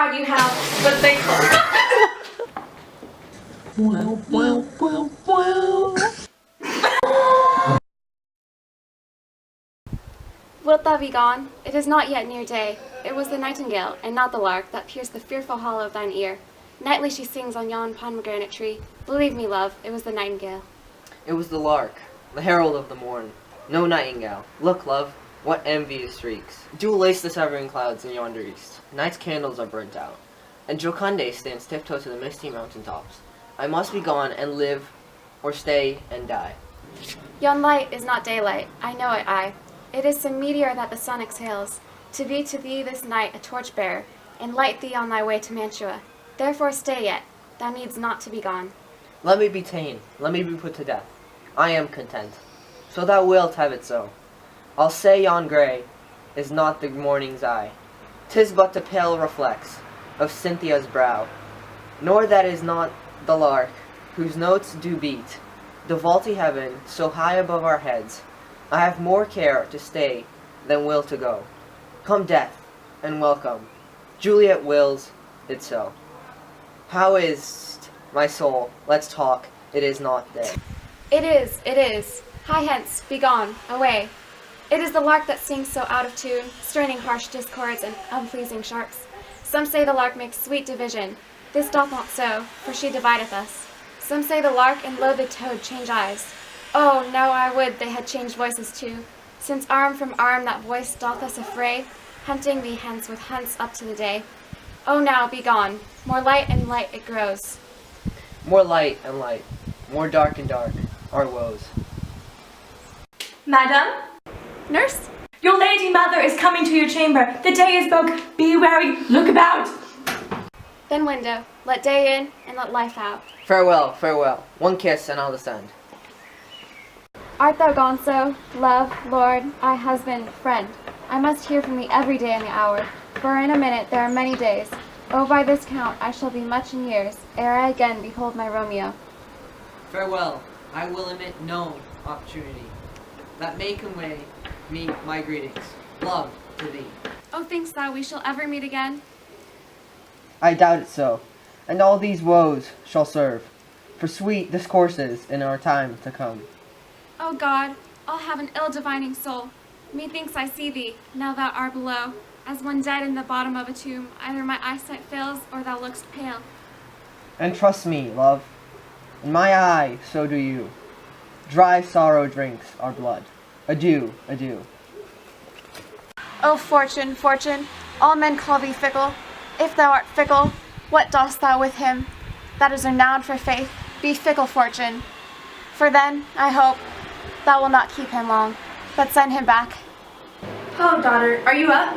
God you have, but thankful. Wilt thou be gone? It is not yet near day. It was the nightingale, and not the lark, that pierced the fearful hollow of thine ear. Nightly she sings on yon pomegranate tree. Believe me, love, it was the nightingale. It was the lark, the herald of the morn. No nightingale. Look, love, what envious streaks. Dew lace the severing clouds in yonder east. Night's candles are burnt out, and Joconde stands tiptoe to the misty mountain tops. I must be gone and live, or stay and die. Yon light is not daylight, I know it, I. It is some meteor that the sun exhales, to be to thee this night a torch-bearer, and light thee on thy way to Mantua. Therefore stay yet, thou needst not to be gone. Let me be ta'en, let me be put to death. I am content. So thou wilt have it so. I'll say yon grey is not the morning's eye. 'Tis but the pale reflex of Cynthia's brow. Nor that is not the lark, whose notes do beat the vaulty heaven so high above our heads. I have more care to stay than will to go. Come death, and welcome. Juliet wills it so. How is't, my soul? Let's talk. It is not day. It is. Hie hence, be gone, away. It is the lark that sings so out of tune, straining harsh discords and unpleasing sharps. Some say the lark makes sweet division. This doth not so, for she divideth us. Some say the lark and loathed toad change eyes. Oh, now I would they had changed voices too, since arm from arm that voice doth us affray, hunting thee hence with hunts up to the day. Oh, now be gone, more light and light it grows. More light and light, more dark and dark, our woes. Madam, Nurse? your lady mother is coming to your chamber. The day is broke. Be wary. Look about. Then window, let day in and let life out. Farewell, farewell. One kiss and I'll descend. Art thou gone so, love, lord, I husband, friend? I must hear from thee every day and the hour, for in a minute there are many days. Oh, by this count I shall be much in years, ere I again behold my Romeo. Farewell, I will omit no opportunity that may convey me my greetings. Love to thee. Oh, think'st thou we shall ever meet again? I doubt it so, and all these woes shall serve for sweet discourses in our time to come. O God, I'll have an ill-divining soul. Methinks I see thee, now thou art below, as one dead in the bottom of a tomb. Either my eyesight fails, or thou look'st pale. And trust me, love, in my eye so do you. Dry sorrow drinks our blood. Adieu, adieu. O fortune, fortune, all men call thee fickle. If thou art fickle, what dost thou with him that is renowned for faith? Be fickle, fortune. For then, I hope, thou wilt not keep him long, but send him back. Hello, daughter. Are you up?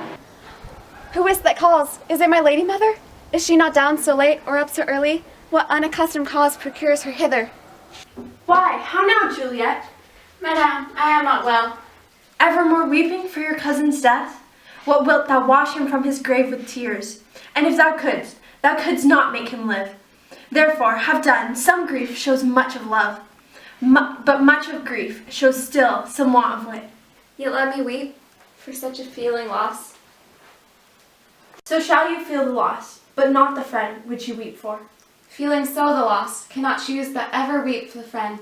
Who is that calls? Is it my lady mother? Is she not down so late or up so early? What unaccustomed cause procures her hither? Why, how now, Juliet? Madame, I am not well. Evermore weeping for your cousin's death? What wilt thou wash him from his grave with tears? And if thou couldst not make him live. Therefore, have done. Some grief shows much of love, but much of grief shows still some want of wit. Yet let me weep for such a feeling loss. So shall you feel the loss, but not the friend which you weep for. Feeling so the loss, cannot choose but ever weep for the friend.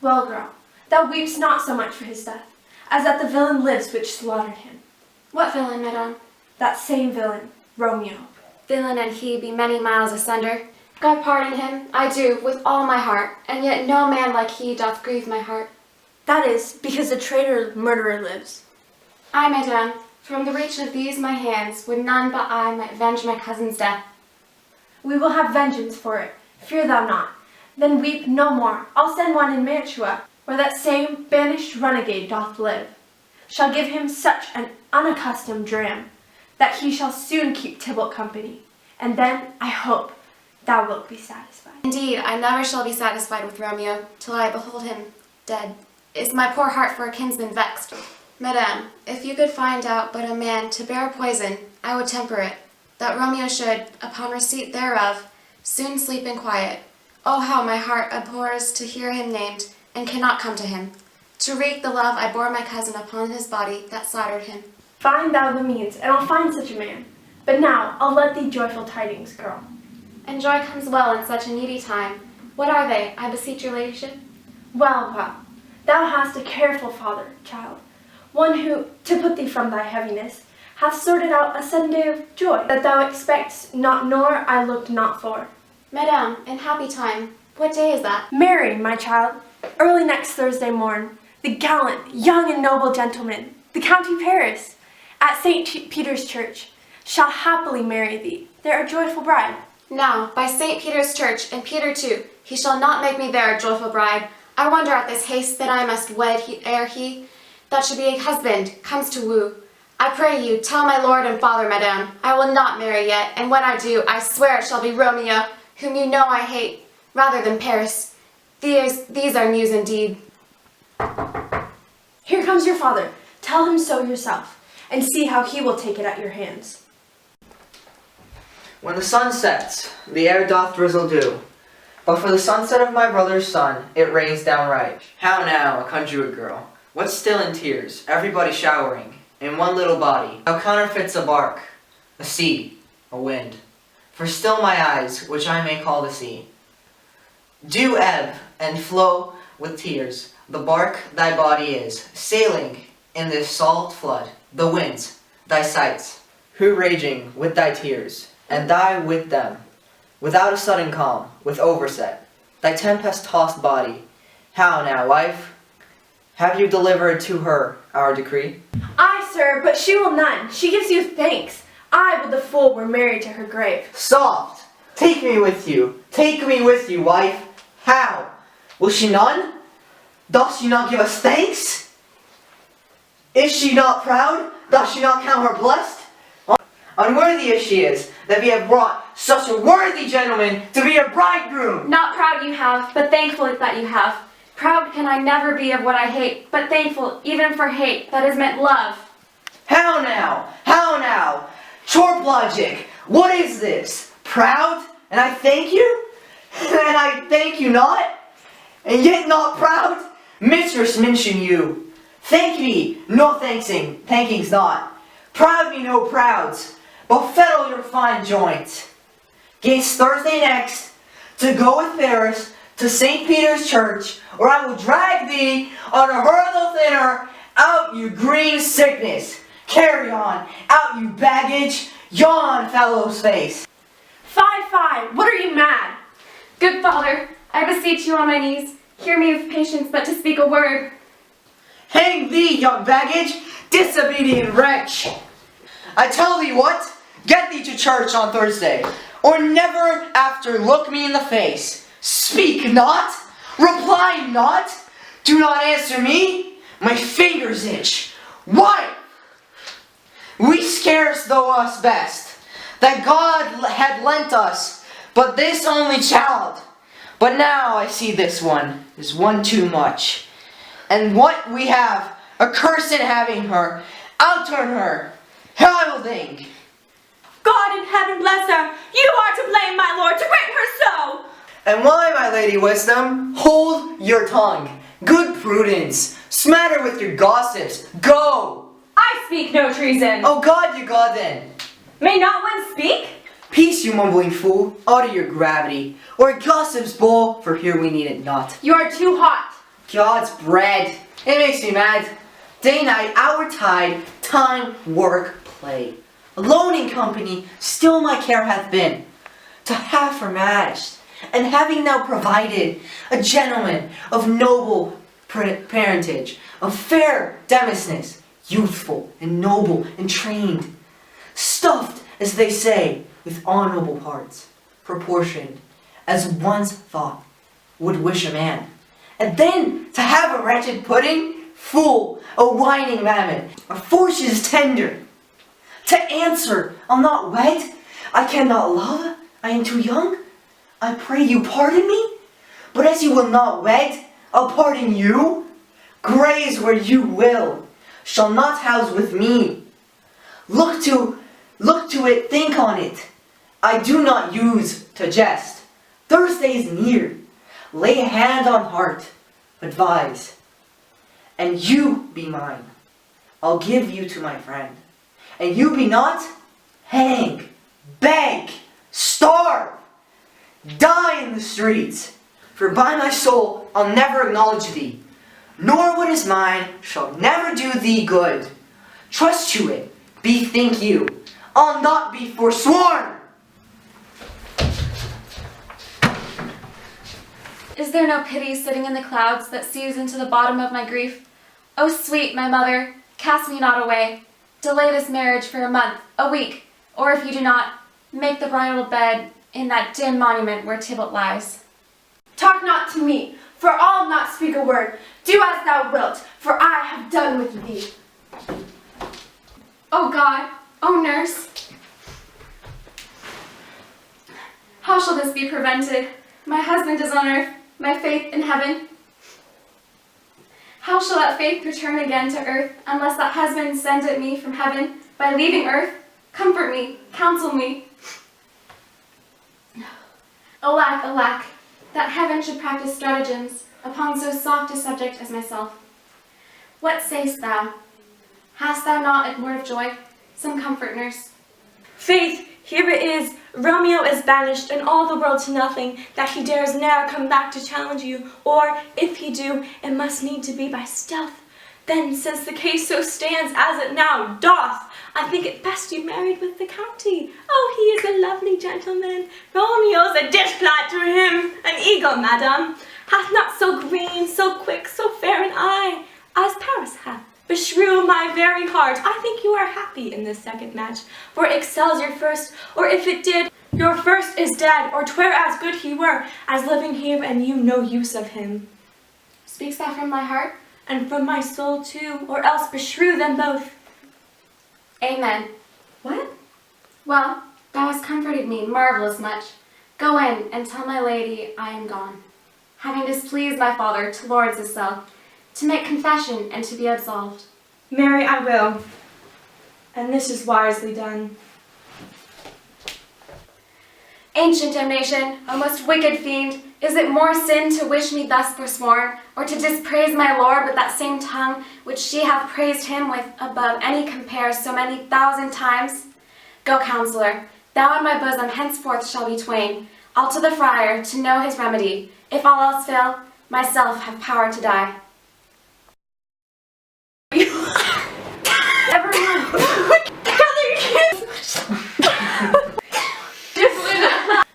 Well, girl, thou weepst not so much for his death, as that the villain lives which slaughtered him. What villain, madame? That same villain, Romeo. Villain and he be many miles asunder. God pardon him, I do, with all my heart, and yet no man like he doth grieve my heart. That is, because the traitor murderer lives. I, madame, from the reach of these my hands, would none but I might venge my cousin's death. We will have vengeance for it, fear thou not. Then weep no more. I'll send one in Mantua, where that same banished renegade doth live. Shall give him such an unaccustomed dram, that he shall soon keep Tybalt company, and then, I hope, thou wilt be satisfied. Indeed, I never shall be satisfied with Romeo, till I behold him dead. Is my poor heart for a kinsman vexed? Madame, if you could find out but a man to bear poison, I would temper it, that Romeo should, upon receipt thereof, soon sleep in quiet. Oh, how my heart abhors to hear him named, and cannot come to him, to wreak the love I bore my cousin upon his body that slaughtered him. Find thou the means, and I'll find such a man. But now I'll let thee joyful tidings, girl. And joy comes well in such a needy time. What are they, I beseech your ladyship? Well, well, thou hast a careful father, child, one who, to put thee from thy heaviness, hath sorted out a sudden day of joy that thou expectst not nor I looked not for. Madame, in happy time, what day is that? Marry, my child, early next Thursday morn, the gallant, young and noble gentleman, the County Paris, at St. Peter's Church, shall happily marry thee, their joyful bride. Now, by St. Peter's Church, and Peter too, he shall not make me there a joyful bride. I wonder at this haste that I must wed ere he, that should be a husband, comes to woo. I pray you, tell my lord and father, madame, I will not marry yet, and when I do, I swear it shall be Romeo, whom you know I hate, rather than Paris. These are news indeed. Here comes your father. Tell him so yourself, and see how he will take it at your hands. When the sun sets, the air doth drizzle dew. But for the sunset of my brother's son, it rains downright. How now, a country girl? What's still in tears, everybody showering, in one little body? How counterfeits a bark, a sea, a wind? For still my eyes, which I may call the sea, do ebb and flow with tears. The bark thy body is, sailing in this salt flood. The winds, thy sights, who raging with thy tears, and thy with them, without a sudden calm, with overset, thy tempest-tossed body. How now, wife? Have you delivered to her our decree? Aye, sir, but she will none. She gives you thanks. I, with the fool, were married to her grave. Soft! Take me with you. Take me with you, wife. How? Will she none? Doth she not give us thanks? Is she not proud? Doth she not count her blessed? Unworthy as she is, that we have brought such a worthy gentleman to be her bridegroom. Not proud you have, but thankful that you have. Proud can I never be of what I hate, but thankful even for hate that is meant love. How now? How now? Short logic, what is this? Proud? And I thank you? And I thank you not? And yet not proud? Mistress mention you. Thank me, no thankings not. Proud me no prouds, but fettle your fine joint. Gainst Thursday next, to go with Paris to St. Peter's Church, or I will drag thee on a hurdle thinner, out you green sickness. Carry on, out you baggage, yawn fellow's face. Fie, what are you mad? Good father, I beseech you on my knees, hear me with patience but to speak a word. Hang thee, young baggage, disobedient wretch! I tell thee what, get thee to church on Thursday, or never after look me in the face. Speak not, reply not, do not answer me, my fingers itch. Why? We scarce though us best, that God had lent us, but this only child. But now I see this one is one too much. And what we have, a curse in having her, outturn her, hilding. God in heaven bless her. You are to blame, my lord, to bring her so. And why, my lady Wisdom? Hold your tongue. Good prudence. Smatter with your gossips. Go. I speak no treason. Oh God, you God then. May not one speak? Peace, you mumbling fool. Utter your gravity, or gossip's bowl, for here we need it not. You are too hot. God's bread. It makes me mad. Day, night, hour, tide, time, work, play. Alone in company, still my care hath been, to have her matched, and having now provided a gentleman of noble parentage, of fair demesnes, youthful and noble and trained, stuffed, as they say, with honorable parts, proportioned, as one's thought would wish a man. And then to have a wretched pudding, fool, a whining mammon, a forces tender. To answer, I'll not wed, I cannot love, I am too young. I pray you pardon me, but as you will not wed, I'll pardon you. Graze where you will, shall not house with me. Look to it, think on it. I do not use to jest. Thursday's near. Lay hand on heart, advise. And you be mine. I'll give you to my friend. And you be not, hang, beg, starve, die in the streets. For by my soul I'll never acknowledge thee, nor what is mine shall never do thee good. Trust to it, bethink you, I'll not be forsworn. Is there no pity sitting in the clouds that sees into the bottom of my grief? O sweet my mother, cast me not away. Delay this marriage for a month, a week, or if you do not, make the bridal bed in that dim monument where Tybalt lies. Talk not to me, for I'll not speak a word. Do as thou wilt, for I have done with thee. O God, O nurse, how shall this be prevented? My husband is on earth, my faith in heaven. How shall that faith return again to earth, unless that husband send it me from heaven by leaving earth? Comfort me, counsel me. Alack, alack, that heaven should practice stratagems upon so soft a subject as myself. What sayst thou? Hast thou not a word of joy? Some comfort, nurse. Faith, here it is. Romeo is banished, and all the world to nothing, that he dares ne'er come back to challenge you, or, if he do, it must need to be by stealth. Then, since the case so stands as it now doth, I think it best you married with the county. Oh, he is a lovely gentleman. Romeo's a dish-plat to him, an eagle, madam, hath not so green, so quick, so fair an eye, as Paris hath. Beshrew my very heart, I think you are happy in this second match, for it excels your first, or if it did, your first is dead, or 'twere as good he were, as living here and you no use of him. Speaks thou from thy heart? And from my soul too, or else beshrew them both. Amen. What? Well, thou hast comforted me marvellous much. Go in and tell my lady I am gone, having displeased my father towards his self, to make confession and to be absolved. Marry, I will, and this is wisely done. Ancient damnation, O most wicked fiend, is it more sin to wish me thus forsworn, or to dispraise my lord with that same tongue which she hath praised him with above any compare so many thousand times? Go, counsellor, thou and my bosom henceforth shall be twain. I'll to the friar to know his remedy. If all else fail, myself have power to die.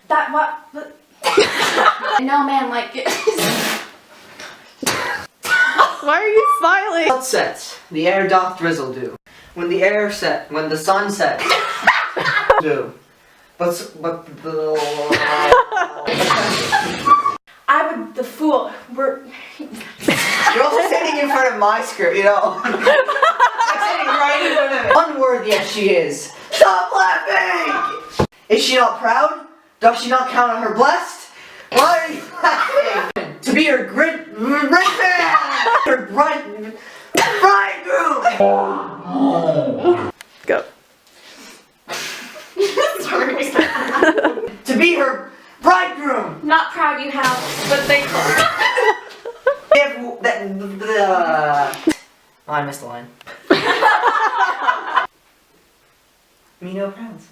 That what? No man like it. Why are you smiling? Sun sets, the air doth drizzle do. When the sun sets, do. But I would, the fool, were... You're also sitting in front of my script, you know. I'm sitting right in front of it. Unworthy as she is. Stop laughing! Is she not proud? Does she not count on her blessed? Why are you laughing? To be her her bridegroom! Go. Sorry. To be her bridegroom! Not proud you have, but thankful. Oh, I missed the line. Me no frowns.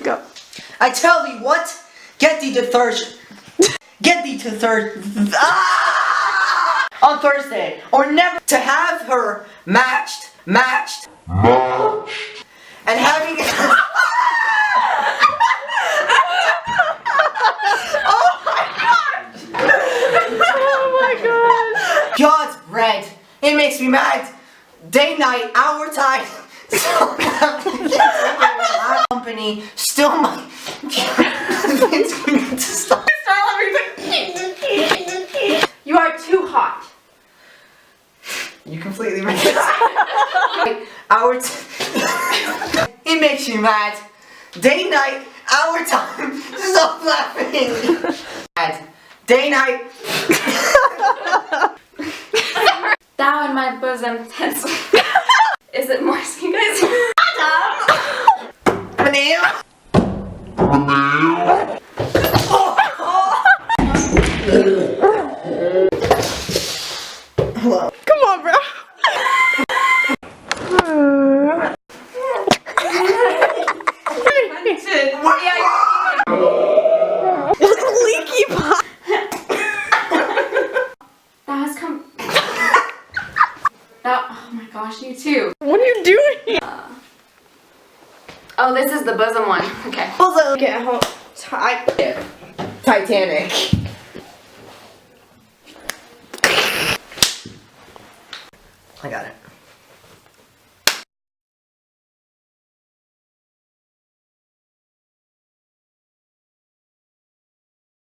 Go. I tell thee what? Get thee to Thursday. Get thee to Thursday. On Thursday, or never to have her matched, and having. God's bread. It makes me mad. Day, night, hour, time. Company. Still my. It's going to stop. You are too hot. You completely make it. It makes you mad. Day, night, hour, time. Stop laughing. Mad. Day, night. Thou in my bosom, hence. Is it more so you guys? Hello. Come on, bro. Oh my gosh, you too. What are you doing? Oh, this is the bosom one. Okay. Also, get home. Titanic. I got it.